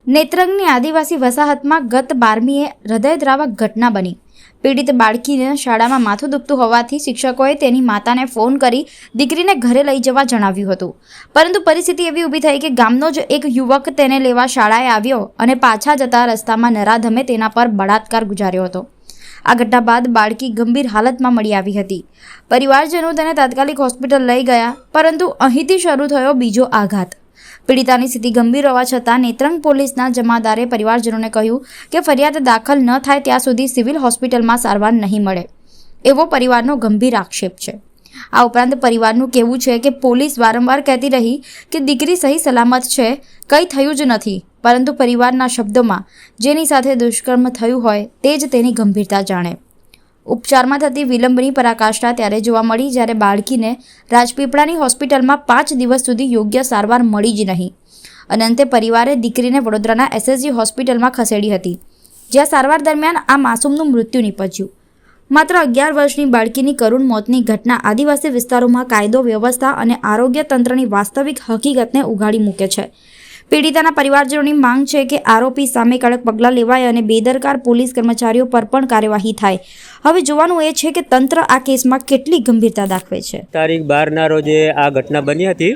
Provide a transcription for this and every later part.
નેત્રંગની આદિવાસી વસાહતમાં ગત 12મીએ હૃદયદ્રાવક ઘટના બની। પીડિત બાળકીને શાળામાં માથું દુખતું હોવાથી શિક્ષકોએ તેની માતાને ફોન કરી દીકરીને ઘરે લઈ જવા જણાવ્યું હતું, પરંતુ પરિસ્થિતિ એવી ઊભી થઈ કે ગામનો જ એક યુવક તેને લેવા શાળાએ આવ્યો અને પાછા જતા રસ્તામાં નરાધમે તેના પર બળાત્કાર ગુજાર્યો હતો। આ ઘટના બાદ બાળકી ગંભીર હાલતમાં મળી આવી હતી। પરિવારજનો તેને તાત્કાલિક હોસ્પિટલ લઈ ગયા, પરંતુ અહીંથી શરૂ થયો બીજો આઘાત। પીડિતાની સ્થિતિ ગંભીર હોવા છતાં નેત્રંગ પોલીસના જમાદારે પરિવારજનોને કહ્યું કે ફરિયાદ દાખલ ન થાય ત્યાં સુધી સિવિલ હોસ્પિટલમાં સારવાર નહીં મળે, એવો પરિવારનો ગંભીર આક્ષેપ છે। આ ઉપરાંત પરિવારનું કહેવું છે કે પોલીસ વારંવાર કહેતી રહી કે દીકરી સહી સલામત છે, કંઈ થયું જ નથી, પરંતુ પરિવારના શબ્દોમાં જેની સાથે દુષ્કર્મ થયું હોય તે જ તેની ગંભીરતા જાણે। ઉપચારમાં થતી વિલંબની પરાકાષ્ઠા ત્યારે જોવા મળી જ્યારે બાળકીને રાજપીપળાની હોસ્પિટલમાં 5 દિવસ સુધી યોગ્ય સારવાર મળી જ નહીં અને અંતે પરિવારે દીકરીને વડોદરાના SSG હોસ્પિટલમાં ખસેડી હતી, જ્યાં સારવાર દરમિયાન આ માસૂમનું મૃત્યુ નીપજ્યું। માત્ર 11 વર્ષની બાળકીની કરુણ મોતની ઘટના આદિવાસી વિસ્તારોમાં કાયદો વ્યવસ્થા અને આરોગ્ય તંત્રની વાસ્તવિક હકીકતને ઉઘાડી મૂકે છે। પીડિતાના પરિવારજનોની માંગ છે કે આરોપી સામે કડક પગલાં લેવાય અને બેદરકાર પોલીસ કર્મચારીઓ પર પણ કાર્યવાહી થાય। હવે જોવાનું એ છે કે તંત્ર આ કેસમાં કેટલી ગંભીરતા દાખવે છે। તારીખ 12ના રોજે આ ઘટના બની હતી,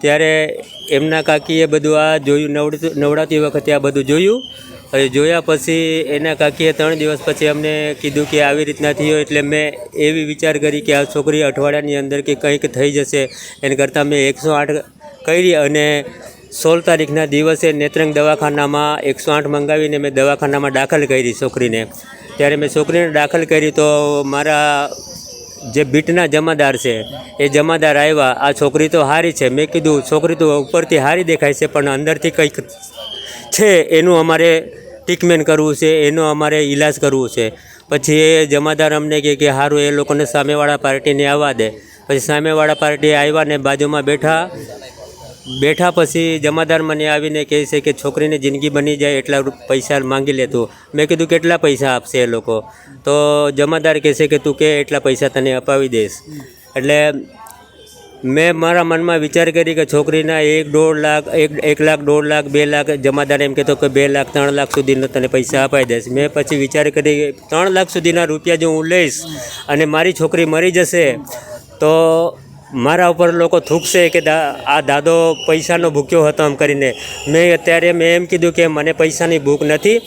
ત્યારે એમના કાકીએ બધું આ જોયું, નવડાતી વખતે આ બધું જોયું। હવે જોયા પછી એના કાકીએ 3 દિવસ પછી અમને કીધું કે આવી રીતના થયું, એટલે મેં એવી વિચાર કરી કે આ છોકરી અઠવાડિયાની અંદર કે કંઈક થઈ જશે, એના કરતાં મેં 108 કરી અને 16 તારીખના દિવસે નેત્રંગ દવાખાનામાં 108 મંગાવીને મેં દવાખાનામાં દાખલ કરી છોકરીને। ત્યારે મેં છોકરીને દાખલ કરી તો મારા જે બીટના જમાદાર છે એ જમાદાર આવ્યા, આ છોકરી તો સારી છે। મેં કીધું છોકરી તો ઉપરથી સારી દેખાય છે પણ અંદરથી કંઈક છે, એનું અમારે ટ્રીટમેન્ટ કરવું છે, એનો અમારે ઈલાજ કરવું છે। પછી એ જમાદાર અમને કહે કે સારું એ લોકોને સામેવાળા પાર્ટીને આવવા દે। પછી સામેવાળા પાર્ટી આવ્યા ને બાજુમાં બેઠા પછી જમાદાર મને આવીને કહે છે કે છોકરીની જિંદગી બની જાય એટલા પૈસા માંગી લે તું। મેં કીધું કેટલા પૈસા આપશે એ લોકો? તો જમાદાર કહે છે કે તું કે એટલા પૈસા તને અપાવી દઈશ। એટલે મેં મારા મનમાં વિચાર કરી કે છોકરીના 1-1.5 લાખ 1 લાખ 1.5 લાખ 2 લાખ જમાદાર એમ કહેતો કે 2 લાખ 3 લાખ સુધીનો તને પૈસા અપાવી દઈશ। મેં પછી વિચાર કરી 3 લાખ સુધીના રૂપિયા જો હું લઈશ અને મારી છોકરી મરી જશે તો મારા ઉપર લોકો થૂકશે કે આ દાદો પૈસાનો ભૂખ્યો હતો એમ કરીને। અત્યારે મેં એમ કીધું કે મને પૈસાની ભૂખ નથી,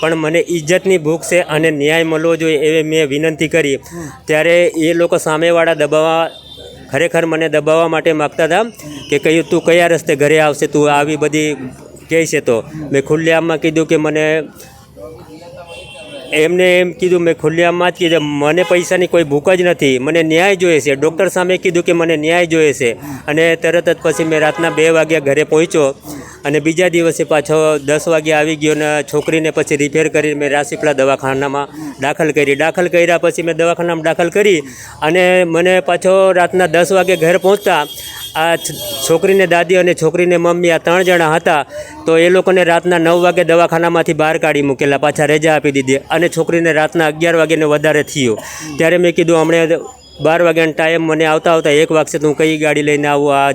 પણ મને ઇજ્જતની ભૂખ છે અને ન્યાય મળવો જોઈએ એવી મેં વિનંતી કરી। ત્યારે એ લોકો સામેવાળા ખરેખર મને દબાવવા માટે માગતા હતા કે કહ્યું તું કયા રસ્તે ઘરે આવશે, તું આવી બધી કહે છે। તો મેં ખુલ્લેઆમમાં કીધું કે મને એમને એમ કીધું, મેં ખુલ્લેઆમમાં જ કીધું મને પૈસાની કોઈ ભૂખ જ નથી, મને ન્યાય જોઈએ છે। ડૉક્ટર સામે કીધું કે મને ન્યાય જોઈએ છે અને તરત જ પછી મેં રાતના 2 વાગ્યા ઘરે પહોંચ્યો અને બીજા દિવસે પાછો 10 વાગે આવી ગયો ને છોકરીને પછી રિપેર કરી મેં રાજપીપળા દવાખાનામાં દાખલ કરી। દાખલ કર્યા પછી મેં દવાખાનામાં દાખલ કરી અને મને પાછો રાતના 10 વાગે ઘરે પહોંચતા આ છોકરીને દાદી અને છોકરીને મમ્મી આ 3 જણા હતા, તો એ લોકોને રાતના 9 વાગે દવાખાનામાંથી બહાર કાઢી મૂકેલા, પાછા રજા આપી દીધી અને છોકરીને રાતના 11 વાગ્યાને વધારે થયું। ત્યારે મેં કીધું હમણાં 12 વાગ્યાનો ટાઈમ મને આવતા 1 વાગશે તો હું કઈ ગાડી લઈને આવું, આ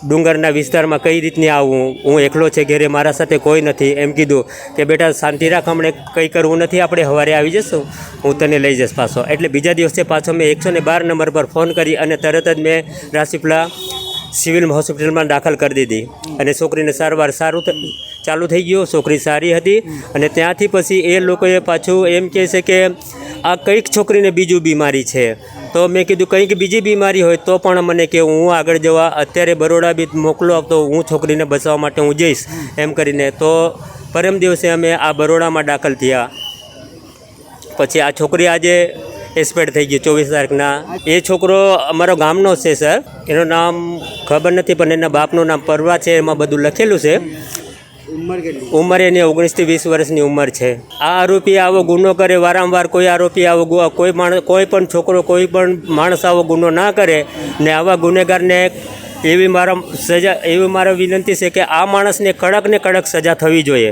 ડુંગરના વિસ્તારમાં કઈ રીતની આવું, હું એકલો છે ઘરે, મારા સાથે કોઈ નથી। એમ કીધું કે બેટા શાંતિ રાખ, હમણાં કંઈ કરવું નથી, આપણે સવારે આવી જશું, હું તને લઈ જઈશ પાછો। એટલે બીજા દિવસે પાછો મેં 112 નંબર પર ફોન કરી અને તરત જ મેં રાજપીપળા સિવિલ હોસ્પિટલમાં દાખલ કરી દીધી અને છોકરીને સારવાર ચાલુ થઈ ગયો। છોકરી સારી હતી અને ત્યાંથી પછી એ લોકોએ પાછું એમ કહે છે કે આ કંઈક છોકરીને બીજું બીમારી છે। તો મેં કીધું કંઈક બીજી બીમારી હોય તો પણ મને કે હું આગળ જવા અત્યારે બરોડા બી મોકલો તો હું છોકરીને બચાવવા માટે હું જઈશ એમ કરીને। તો પરમ દિવસે અમે આ બરોડામાં દાખલ થયા। પછી આ છોકરી આજે એક્સપાયર થઈ ગઈ 24 તારીખના। એ છોકરો અમારો ગામનો છે સર, એનું નામ ખબર નથી પણ એના બાપનું નામ પરવા છે, એમાં બધું લખેલું છે। ઉંમર એની 19 થી 20 વર્ષની ઉંમર છે। આ આરોપી આવો ગુનો કરે વારંવાર, કોઈ આરોપી આવો કોઈ પણ છોકરો કોઈ પણ માણસ આવો ગુનો ના કરે ને આવા ગુનેગારને એવી મારા વિનંતી છે કે આ માણસને કડક ને કડક સજા થવી જોઈએ।